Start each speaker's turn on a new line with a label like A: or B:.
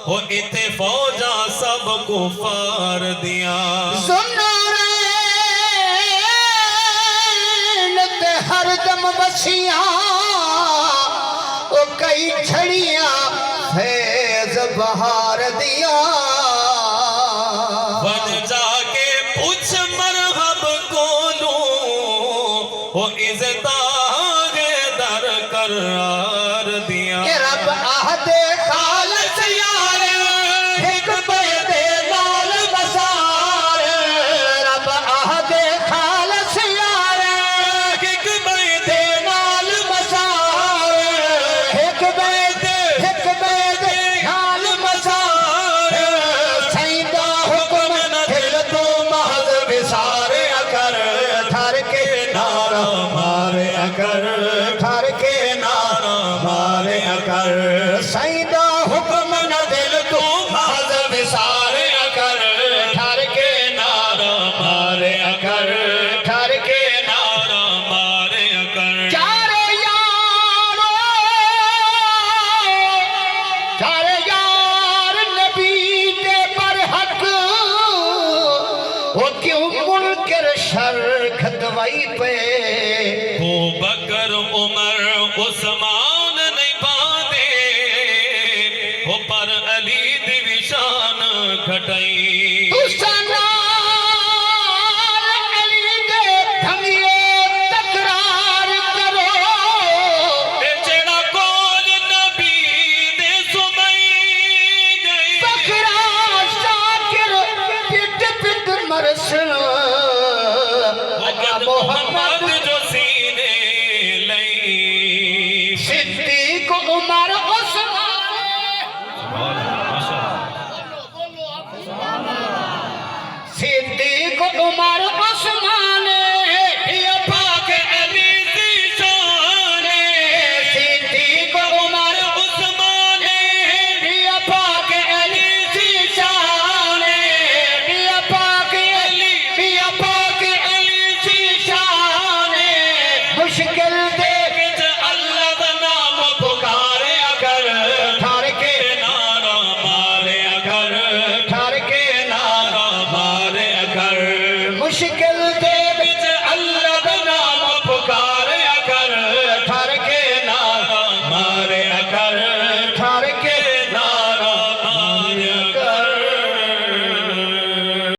A: وہ اتے فوجا سب کفار دیا
B: زنورین تے ہر دم بسیاں وہ کئی چھڑیاں فیض بہار دیا
A: ون جا کے پوچھ مرحب کولوں وہ عزتاں در قرار دیا
B: کہ رب آہدے خالص یار ایک بیدے نال بسار رب آہدے خالص یار ایک بیدے نال بسار ایک بیدے نال بسار سیدہ حکم دل تو محض بسار اکر تھر کے نارا مارے اکر تھر کے نارا مارے اکر سیدہ حکم نہ دل تو محض بسار اکر تھر کے نارا مارے اکر تھر کے نارا
A: مارے اکر
B: چارے یار نبی دے پر حق وہ کیوں منکر شر کھدوائی پہ
A: ابو بکر عمر عثمان نہیں باندے وہ پر علی دی وشان گھٹائی
B: سنار علی دے دھمیے تقرار کرو
A: اے جڑا کول نبی دے سمائی گئی
B: بکرا شاکر پٹ پٹ مرسل
A: وقت محمد جو سینے لئی
B: صدیق عمر عثمان صدیق عمر عثمان
A: یا پاک علی دی شان
B: صدیق عمر
A: عثمان
B: یا پاک علی کی شان یا پاک علی کی شان مشکل دیکھ
A: اللہ دا نام پکارے اگر
B: ٹھار کے
A: نعرہ مارے اگر
B: ٹھار کے نام
A: نعرہ مارے اگر
B: مشکل دیکھ